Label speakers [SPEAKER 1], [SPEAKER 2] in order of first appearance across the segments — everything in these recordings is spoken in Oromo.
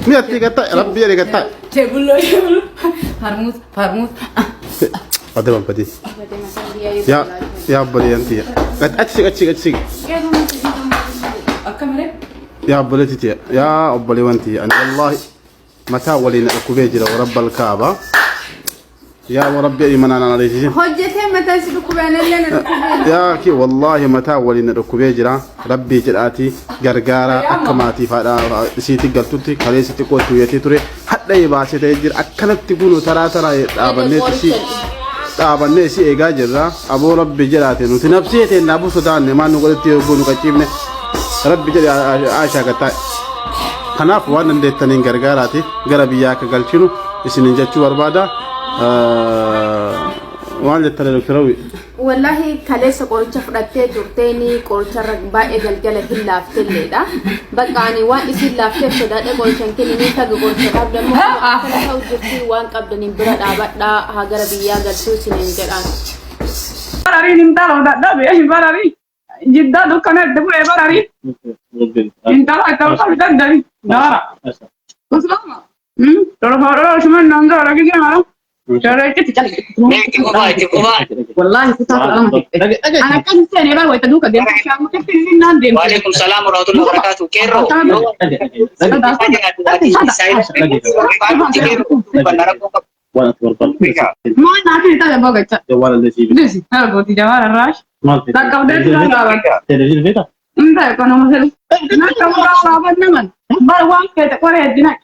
[SPEAKER 1] مية تيجي ربي يا قطع
[SPEAKER 2] فرموس
[SPEAKER 1] هذا ما بدي يا أبلي أنتي أتشي يا أبلي تيجي يا أبلي وأنتي أنا والله متى ولينا كوبيجرا ورب الكعبة يا وربي إيمان أنا عليه
[SPEAKER 2] حجتين متى سبكوبان لنا
[SPEAKER 1] يا كي والله متى ولينا كوبيجرا ربي جراتي غرغارا أكماتي فادا سيتي قلتوتي خلي سيتي كوتو يتي تري حتى يباسي تيجر أكنت تكونوا ترى أبني شيء إيجاجرا أبو ربي جراتي نتنفسي تين أبو سودان ما نقول تيجون كتيمنا ربي جرا عاشا كتاي خناف وانا ندتنين غرغاراتي غربيا كغلچنو اسنين جچو وربادا وان لتلو كروي
[SPEAKER 2] والله كاليس قولچ فدته دورتيني قولچ رغبا اجلجل هلاف تليدا بقاني وان اسي لافته فداده قولچن كليني تاغ قولچ قاب دمو كلو جرتي وان قبدنين بردا بادا هاغربيا غلچو سنين جران
[SPEAKER 3] براري نمتالو دا بي براري جدا دكانه دبو براري انتلا تاو دندري دارا وسلام ترى شو من نانجا لكن كمان ترى كده والله أنا كنت سنة بقى ويتدوك ده عشان ما كنت نندم.
[SPEAKER 4] وعليكم السلام ورحمة الله وبركاته. كيرو.
[SPEAKER 3] ما ناكل تاع بقى كذا.
[SPEAKER 1] جوال الذي.
[SPEAKER 3] أنا بودي جوال الراش. لا كم ده لا.
[SPEAKER 1] تلفزيون بيتا.
[SPEAKER 3] إنت كنا مثلا. نا كم راح نمان. بروان كده كوره هدينا.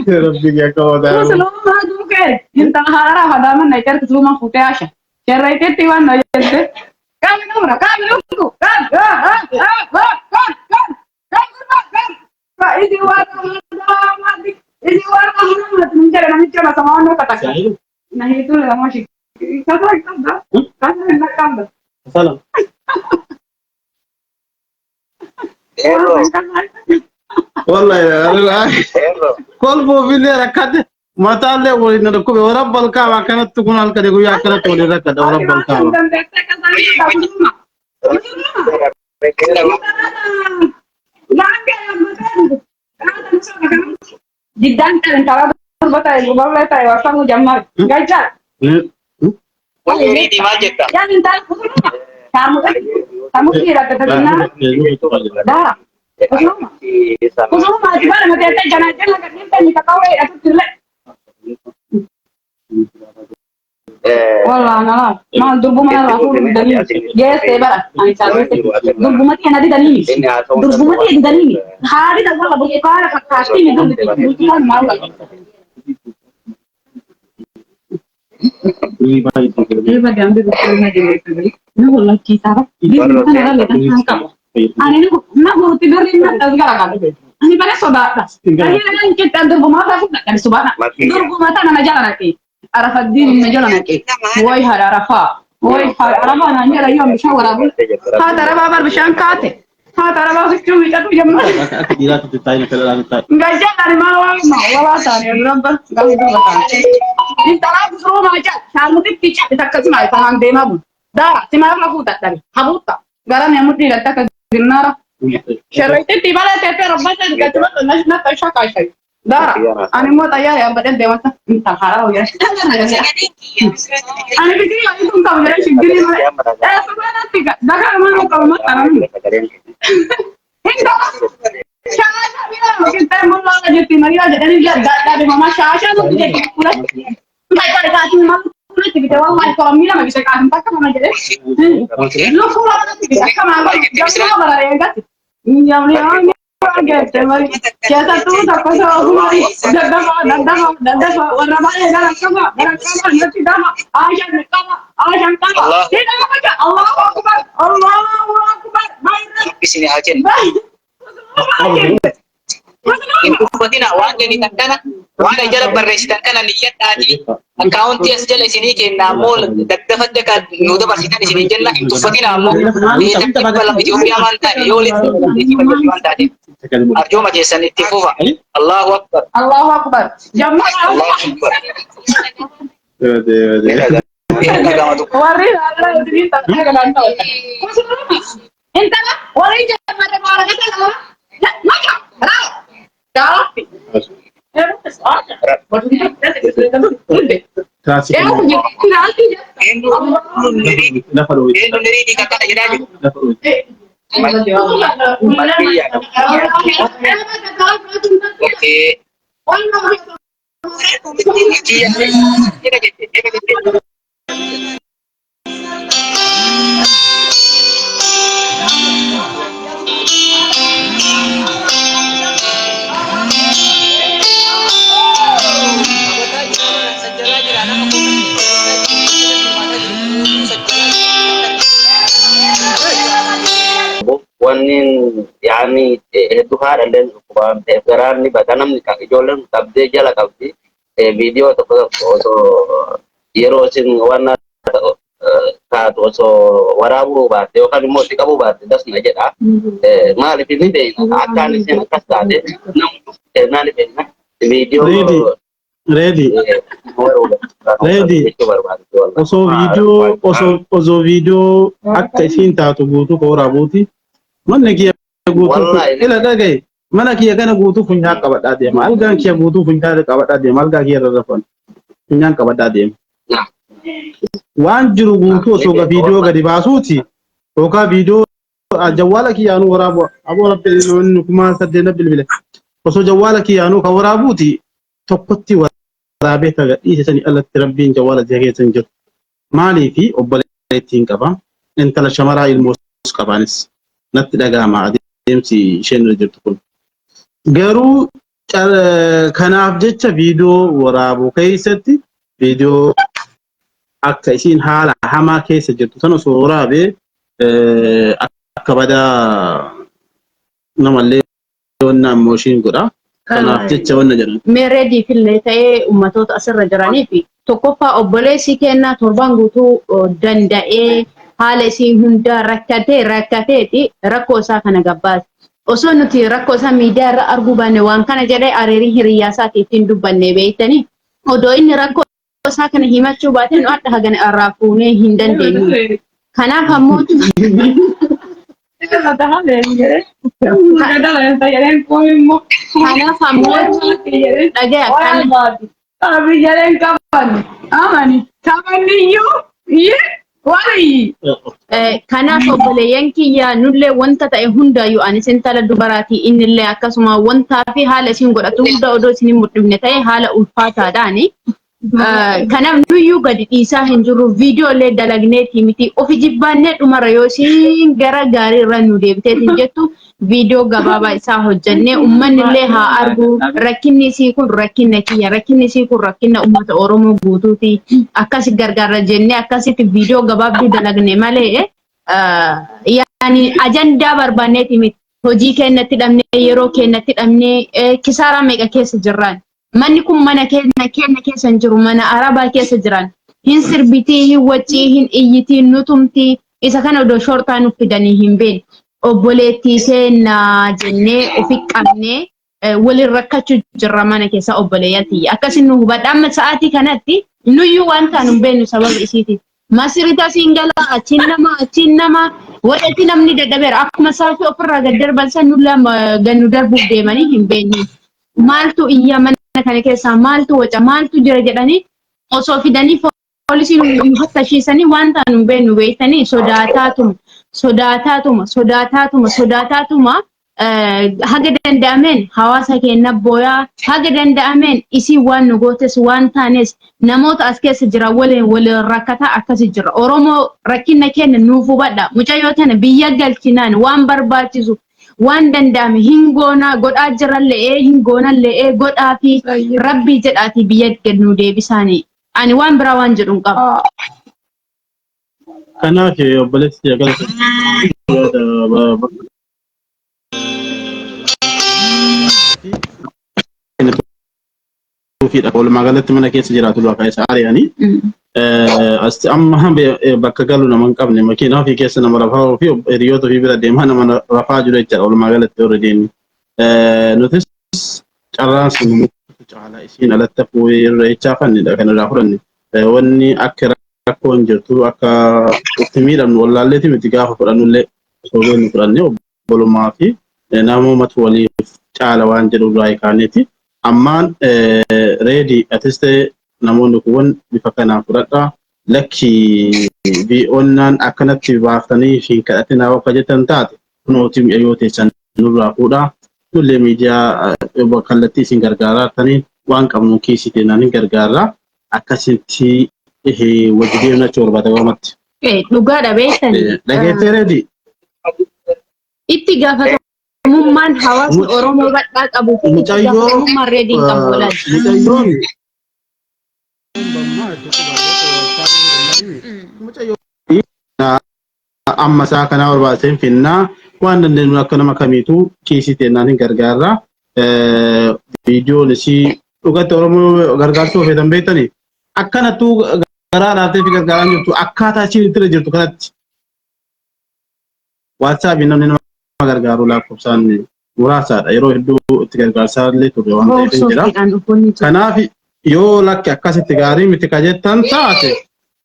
[SPEAKER 1] ربي يا كودا
[SPEAKER 3] وسلام ما دوك انت هارا هذا من نيتر كسوما فوتاشا شريت تيوان نيتر كم نمرة إذا ورا نجرا نمشي سماعنا كتاك नहीं तो रमाशी कसा एकदम दा कसा एकदम काम दा
[SPEAKER 1] سلام والله كل بوفيلي ركض ما تعلق ولينا ركوب ورب الكعبة كانت تكون على كده ويا كانت تولي ركض ورب الكعبة
[SPEAKER 3] جدا كان ترى بتاعي وبقول تاعي وصلنا مجمع جايجا
[SPEAKER 4] ini majeta.
[SPEAKER 3] ya minta kamu kira keterima dah kusuma gimana mau tete jangan kan minta minta kau aku jelek والله انا ما دربو ما راحوا دليل جاي سيبا انا سالت دربو ما كان دي دليل دربو ما دي دليل هاري ده والله بقى قال كاشتي من دي ما ini bagian dari bukunya jadi, ini boleh kita di mana ada letak angka. Ani ini nak mau tidur ini nak segala kan. Ani pada sobat. Ani yang kita berbumah tak nak kan sobat. Berbumah tak nak jalan nanti. Arafat din nak jalan nanti. Woi har Arafat. Woi har Arafat nanya rayom mishawara bul. Ha tara babar bishan kate. Ha tara babar cumi itu jamar.
[SPEAKER 1] Tidak tu tanya kalau lagi tanya.
[SPEAKER 3] Enggak jadi mau tanya berapa? Enggak berapa. Intara busro maja, sharmutik ticha takkas mai tangan dema bu. Dara, simara lakuta tadi. Habuta. Garam yang mudi letak ke dinara. Syaraite tibala tete rabbata dikatuma najna taisha kaisai. Dara, ani mau tanya ya badan dewa ta minta harau ya. Ani pikir lagi tuh kau jadi sigiri mana? Sebenarnya tiga. Daga mana kau mau tanam? Hingga Shasha bilang kita mulai aja timnya jadi dia dari mama Shasha tuh jadi pulang. Mereka kasih malu pulang kita walau kalau Mira nggak bisa kasih tak kan aja deh. Lu pulang nanti bisa kemana? Jangan malah yang kasih. Jam lima aja temari. Siapa tuh tak pasal aku mari. Dadah warna mana dalam kamar nanti dah. Aja kama. Tidak apa Allahu Akbar. Baik.
[SPEAKER 4] Di sini aja. Itu patina wan jadi takana wan aja berresitan kana lihat tadi account dia sejala sini ke namol dakdafat dekat nuda pasita di sini jalla itu patina ammo ini tak bala Ethiopia manta yolit di manta tadi arjo majesan ittifufa Allahu akbar jamaah Allahu akbar wari Allah itu minta kana nanta entah orang jangan marah-marah
[SPEAKER 1] Kasih. Dapat duit.
[SPEAKER 4] Di kata jadi.
[SPEAKER 1] Dapat duit.
[SPEAKER 5] Wanin yani itu hal dan ukuran tegeran ni batanam ni kaki jolan kabde jala kabdi video to yero sin wana ka to so warabu ba te kan mo ti kabu ba das na jeda mali pini de akan sen kas dade nam na ni na video
[SPEAKER 1] Ready. Oso video akka isin taatu guutuu ko warabuuti. Manni kiyya guutuu ila dhagaye mana kiyya kana guutuu funyaa qabadhaa deema. Algaan kiyya guutuu funyaa qabadhaa deema. Algaa kiyya rarrafan funyaan qabadhaa deema. Waan jiru guutuu osoo ga video gadi baasuuti. Yookaan video jawwaala kiyyaanuu waraabu aboo rabbi kuma saddeena bilbile. Osoo jawwaala kiyyaanuu ka waraabuuti tokkotti waraabee taga dhiise sanii alatti rabbiin jawwaala keessa jiru. Maalii fi obboleettiin qaba. Intala shamaraa ilmoos qabaanis. Natti dhaga'ama adeemsi isheen irra jirtu kun. Garuu kanaaf jecha viidiyoo waraabuu keessatti viidiyoo akka isiin haala hamaa keessa jirtu sana osoo waraabee akka badaa namallee wanna ammoo ishiin godha. Kanaaf jecha wanna jedhan.
[SPEAKER 6] Meereedii fillee ta'ee uummatoota asirra jiranii fi tokkoffaa obboleessi kennaa torban guutuu danda'ee haala isii hunda rakkateeti rakkoo isaa kana gabbaase. Osoo nuti rakkoo isaa miidiyaa irra arguu baanne waan kana jedhee areerii hiriyyaa isaatii ittiin dubbanne beektanii odoo inni rakkoo isaa kana himachuu baate nu adda hagana irraa fuunee hin dandeenyu. Kanaaf ammoo kanaaf obboleeyyan kiyya nullee wanta ta'e hundaayyuu ani isin tala dubaraatii innillee akkasuma wantaa fi haala isin godhatu hunda odoo isin hin mul'ifne ta'e haala ulfaataadhaani. Kanaaf nuyyuu gadi dhiisaa hin jirru viidiyoolee dalagneetii miti ofi jibbaannee dhumarra yoo isin gara gaarii irra nu deebiteetiin jettu viidiyoo gabaabaa isaa hojjannee uummanni haa argu rakkinni isii kun rakkina kiyya rakkinni isii kun rakkina uummata Oromoo guutuuti akkasi gargaarra jennee akkasitti viidiyoo gabaabduu dalagne malee yaani ajandaa barbaanneeti miti hojii keenyatti dhabnee yeroo keenyatti dhabnee kisaaraa meeqa keessa jirraan. Manni kun mana keenya keessa hin jiru mana arabaa keessa jiran hin sirbitii hin waccii hin iyyitii nutumtii isa kana odoo shortaa nuuf fidanii hin beekne obboleettii seenaa jennee ofi qabnee waliin rakkachuu jirra mana keessa obboleeyyatti akkasin nu hubadha amma sa'aatii kanatti nuyyuu waan ta'an hin beeknu sababa isiiti masirita singala achiin nama wadhatti namni dadhabeera akkuma saafii ofirraa gad darban san nulla gannu darbuuf deemanii hin beekne maaltu iyya mana kana keessa maaltu waca maaltu jira jedhanii osoo fidanii poolisiin nu hattashiisanii waan ta'an hin beeknu beektanii sodaataatuma haga danda'ameen hawaasa keenya booyaa haga danda'ameen isii waan nu gootes waan taanes namoota as keessa jira waliin rakkataa akkasi jira Oromoo rakkina keenya nuuf hubadha mucayyoo tana biyya galchinaan waan barbaachisu waan danda'ame hingoona godhaa jirallee hingoonallee godhaa fi rabbii jedhaati biyya nu deebisaanii ani waan biraa waan jedhu hin qabu.
[SPEAKER 1] Kanaaf obboleessi jagala walumaa galatti mana keessa jiraatu bakka isa ari'anii asti amma bakka galu nama hin qabne makiinaa fi keessa nama rafaa fi hiriyoota fi bira deemaa nama rafaa jiru jechaadha walumaa galatti warra deemni nutis carraan sun caalaa isiin alatti fuudhee irra jechaa fannidha kan irraa fudhanne wanni akka rakkoo hin jirtu akka itti miidhamnu wallaalleeti miti gaafa fudhannullee soogee nu fudhanne obbolumaa fi namumatu waliif caala waan jedhu du'aa kaaniiti. Ammaan reedii atiste namoonni kun bifa kanaan fudhadha. Lakki bi'oonnaan akkanatti baaftanii fi kadhatinaa akka jettan taate kunooti yoo teessan nurraa fuudhaa. Nullee miidiyaa kallattii isin gargaaraa tanii waan qabnu kiisii kennanii gargaaraa akkasitti wajji deemna choorbaata gamatti.
[SPEAKER 6] Dhugaadha beektan.
[SPEAKER 1] Dhageettee reedii?
[SPEAKER 6] Itti gaafatamummaan hawaasni Oromoo bal'aa qabu fi itti gaafatamummaan reediin qabu olaati.
[SPEAKER 1] Amma isaa kanaa barbaaseen finnaa waan dandeenyu akka nama kamiitu kiisii teennaan hin gargaarra. Viidiyoon isii dhugatti Oromoo gargaarsuu feetan beektanii akkanattuu garaa laaftee fi gargaaraa jirtu akkaataa ishiin itti jirtu kanatti. WhatsApp namni nama gargaaru lakkoofsaan muraasaadha. Yeroo hedduu itti gargaarsaa illee turre waan ta'eef jira. Kanaaf yoo lakki akkasitti gaarii miti ka jettan taate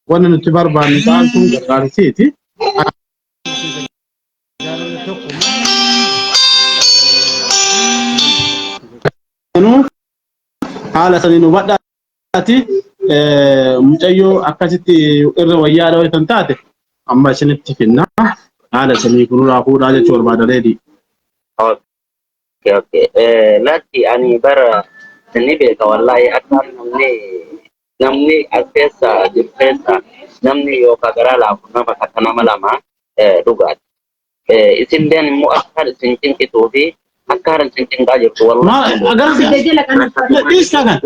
[SPEAKER 1] wanni nuti barbaannu ta'an kun gargaarsiiti. Haala saniin hubadhaati mucayyoo akkasitti irra wayyaa dhawatan taate amma isinitti finna haala sanii kunuraa fuudhaa jechuu barbaada reedii.
[SPEAKER 5] Lakki ani bara ni beeka wallahi akka namni as keessa jiru keessa namni yookaan garaa laafu nama akka nama lama dhugaati. Isinleen immoo akkaan isin cinqituu fi akkaan isin cinqaa jirtu wallahi.
[SPEAKER 1] Dhiistaa kan.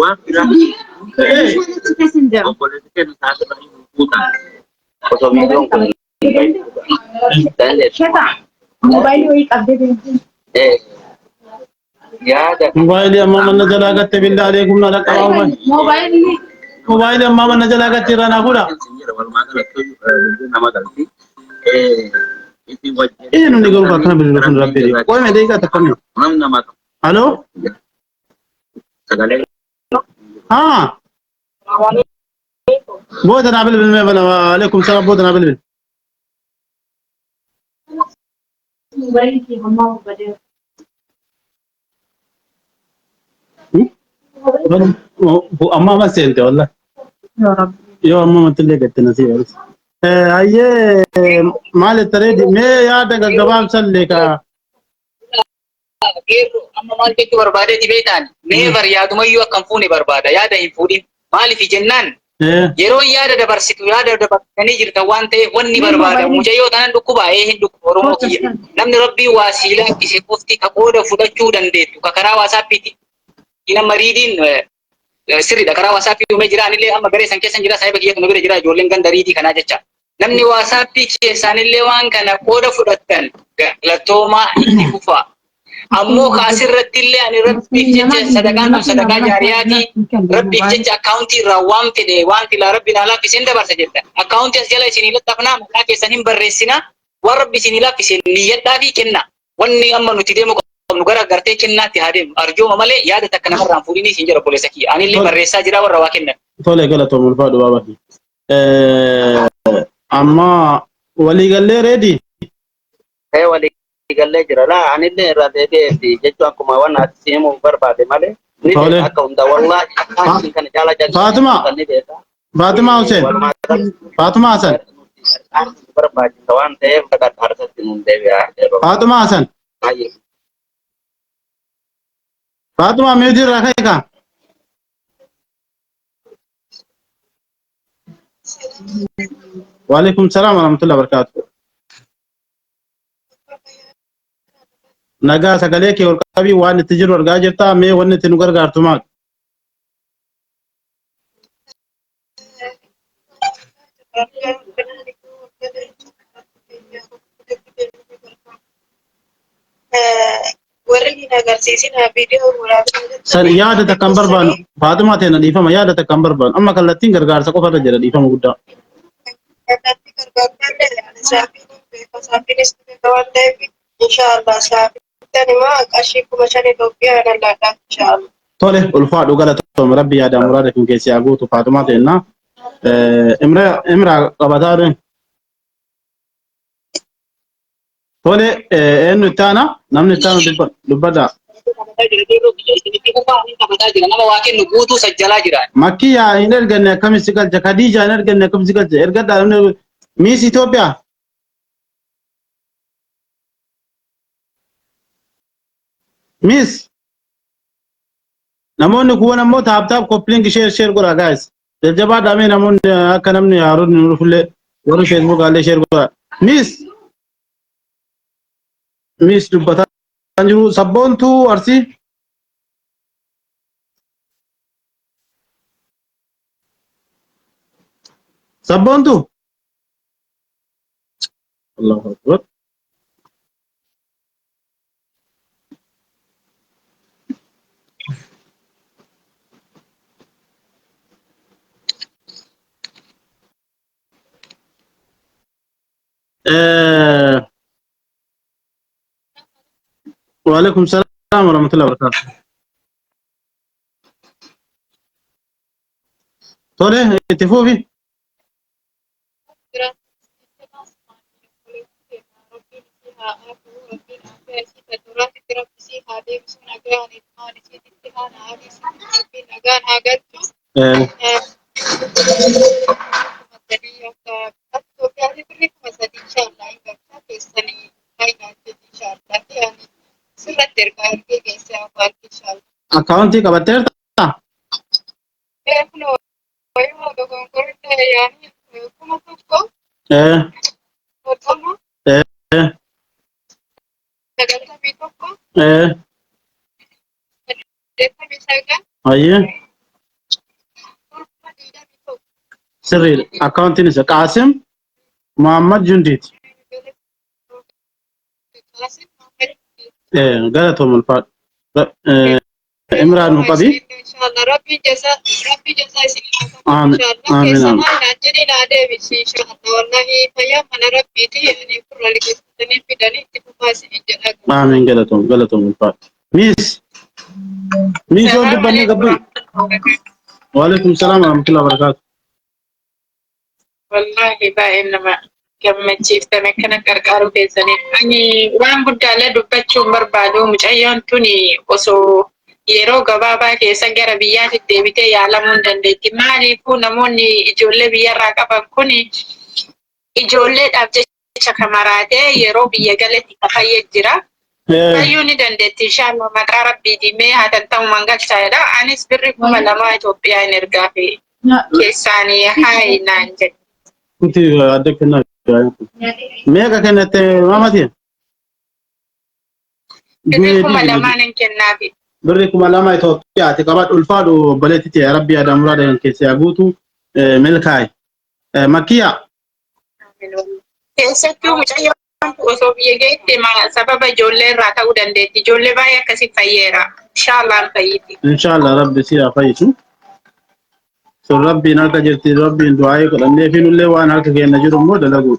[SPEAKER 5] Osoo miidiyaan kun
[SPEAKER 3] Mobaayilii qabdee
[SPEAKER 5] yaada
[SPEAKER 1] Mobaayilii amma mana jalaa gatte billaalee humna dhaqqabaa mobaayilii amma mana jalaa gatte irraa naa fuudha. Namni garuu akkana bilbilu kun rabbee qoome deeqaa takkamni. Halloo? Haa. Booda naa bilbilmee bala waalaikum salaam booda naa bilbil. Amma ma sente wallah. Yo amma matillee gatte nasi baris. Ayyee maal tareedi mee yaada gaggabaabsallee ka.
[SPEAKER 4] Amma maal jechuu barbaadeeti beektaan mee bar yaadumayyuu akkam fuune barbaada yaada hin fuudhin maaliif jennaan yeroo yaada dabarsitu yaada dabarsitanii jirtan waan ta'eef wanni barbaada mucayyoo tanan dhukkuba hin dhukkuba Oromoo kiyya namni rabbii waa siilaa akkise qofti ka qooda fudhachuu dandeettu ka karaa waasaappiiti nama riidiin sirriidha karaa waasappii uumee jira anillee amma garee san keessan jira saayiba kiyya kana bira jira ijoolleen ganda riidii kanaa jecha namni waasappii keessaanillee waan kana qooda fudhattan galatoomaa itti fufaa. Ammoo kaasirratti illee ani rabbiif jecha sadaqaan kun sadaqaa jaariyaati rabbiif jecha akkaawuntii irraa waan fedhe waan filaa rabbi naa laaffiseen dabarsa jedha akkaawuntii as jala isinii laxxafnaa maqaa keessan hin barreessina waan rabbi isinii laaffiseen niyyadhaa fi kenna wanni amma nuti deemu qabnu gara gartee kennaatti haa deemu arjooma malee yaada takka namarraan fuudhinii isin jira boleessa kiyya anillee barreessaa jira warra waa kennan.
[SPEAKER 1] Tole galatoom ulfaadhu baabati. Amma waliigallee reedii?
[SPEAKER 5] Galle jira la anillee irraa deebi'eeti jechuun akkuma waan ati simuun barbaade malee ni akka hunda wallahi akkaan kan jaala jaala
[SPEAKER 1] Fatima Hussein Fatima Hassan
[SPEAKER 5] barbaachisa waan ta'eef dhagaa harsatti nuun deebi'aa
[SPEAKER 1] Fatima Hassan Fatima meetii irraa ka'e kaa Waalaikum salaam wa rahmatullahi wa barakatuh. Nagaa sagalee kee olqabii waan itti jiru argaa jirta mee wanni itti nu gargaartu maal? San yaada takkan barbaannu Faatumaa teena dhiifama yaada takkan barbaannu amma kallattiin gargaarsa qofa irra jira dhiifama guddaa. Tole ulfaadhu galatoom rabbi yaada muraada kun keessi haa guutu Faatumaa teennaa Imraa qabataa tole eenyu taana namni taana dubbada
[SPEAKER 4] nama waa kennu guutuu sajjalaa jira.
[SPEAKER 1] makkiya hin erganne akkamitti galcha Khadija hin erganne akkamitti galcha ergadha Miss Ethiopia Miss namoonni kuwan ammoo taap kopling share godha guys jajjabaa dhaamee namoonni akka namni haaroon nu dhufullee warri Facebook allee share godha Miss dubbataa jiru sabboontu arsii sabboontu Allahu Akbar وعليكم السلام ورحمة الله وبركاته. طيب اتفقوا Account ka bater ta aye sirri account ni sa Qasim Muhammad Jundit غلطهم الفات إمران مقبي
[SPEAKER 7] إن شاء الله ربي جزاء
[SPEAKER 1] آمين آمين آمين
[SPEAKER 7] نجري نادي بس إن شاء الله والله فيا من ربي تي يعني كل اللي كنتني في دني تفاصيل جدا
[SPEAKER 1] آمين غلطهم الفات ميس ولد بني قبل وعليكم السلام ورحمة الله وبركاته
[SPEAKER 7] والله إنما gammachiif tana kana qarqaaru keessanii ani waan guddaalee dubbachuun barbaadu mucayyoon tuni osoo yeroo gabaabaa keessa gara biyyaatti deebitee yaalamuu hin dandeetti. Maaliifuu namoonni ijoollee biyyarraa qaban kun ijoolleedhaaf jecha kamaraatee yeroo biyya galetti kafayyee jira. Fayyuu ni dandeetti inshallah maqaa rabbiitii mee haatan ta'u mangalchaadha. Anis birri 2000 Itoophiyaa hin ergaafi keessaanii haayi naan jedhe.
[SPEAKER 1] Kuti adda kenna mega kennete mamati
[SPEAKER 7] birri 2000 kennaafi
[SPEAKER 1] birri 2000 Itoophiyaa ati qabaad ulfaadhu obboleetti ya rabbi ada muraada keessa guutu milkaay makkiya
[SPEAKER 7] keessattuu mucayyoon osoo biyya geette sababa ijoollee irraa ta'uu dandeetti. Ijoollee baay'ee akkasii fayyeera. Inshallah fayyiti.
[SPEAKER 1] Inshallah rabbi si fayyisu. So rabbi nalka jirti rabbi du'aayi godhannee fi nullee waan harka keenya jiru immoo dalagu.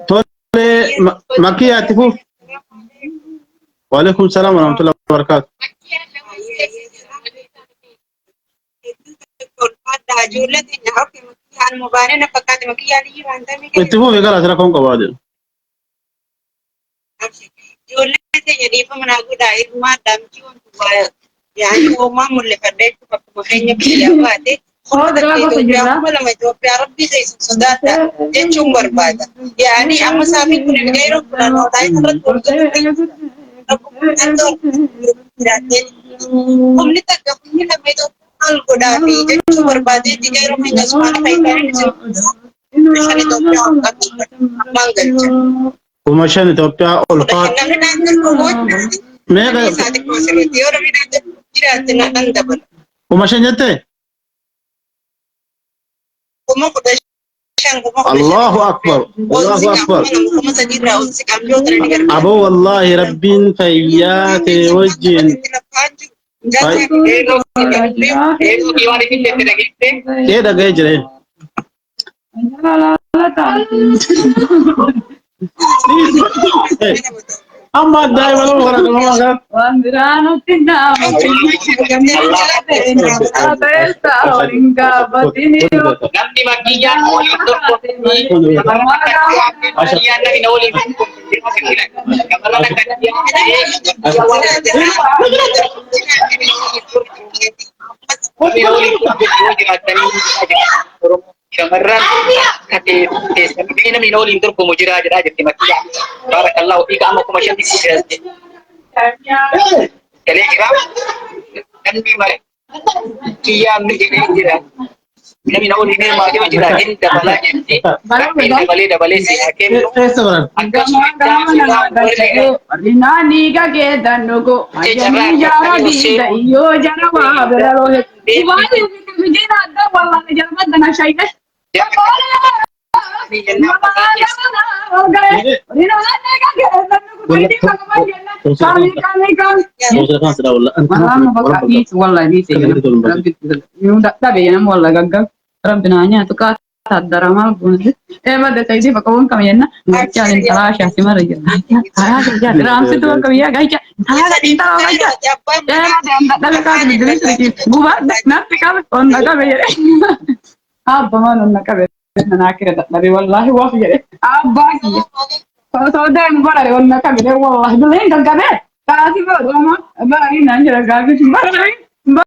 [SPEAKER 1] Tole makkiya ati fuuf. Waalaikum salaam warahmatullahi wabarakatuh. Itti fuuf eegala asirra kan qabaa jiru.
[SPEAKER 7] يعني هو ما مولي فديت فكمحيني بيجاباتي لما إثيوبيا ربي زي سوداتا جنشون بربادا يعني أما سامي كل غيره كنا نوضعي هم لتقفني لما يتوقع القدافي جنشون بربادي غيره من نسوان فايتاني عشان إثيوبيا
[SPEAKER 1] ومشان إثيوبيا أولفات ميغا ومشان جتة الله أكبر الله أكبر أبو والله ربين فيات وجين كده جاي أما دائما ولا كمان
[SPEAKER 3] Wandirano tinamo Atesta oringa batini
[SPEAKER 4] Namni makiyan waliin dorgomanii makiyan na waliin kamala na shamarran teessanii namni waliin dorgomu jira jedhaa jetti makiyan baarakallahu fiika amma kuma shan isii galee jira namni makiyan ni jedhee jira namni waliin hirmaatee jira inni dabalaa jetti dabalee si kennu
[SPEAKER 3] Rinani gage danugo ajami jara dida iyo jara wa beralo he Iwani mijina da wala jara dana shayne Tadarama bunde mada taisi pakawon kamiyana gacha den tarasha simara jalla tarasha ja ram se to kamiya gacha tarasha tinta gacha mada anda ka bidre sriki buba na tikal on naga mere abba man naga mere na kire da nabi wallahi wa fi abba ki so dem bara on naga mere wallahi belen gaga be kasi ba goma ba ni nan jara gaga mara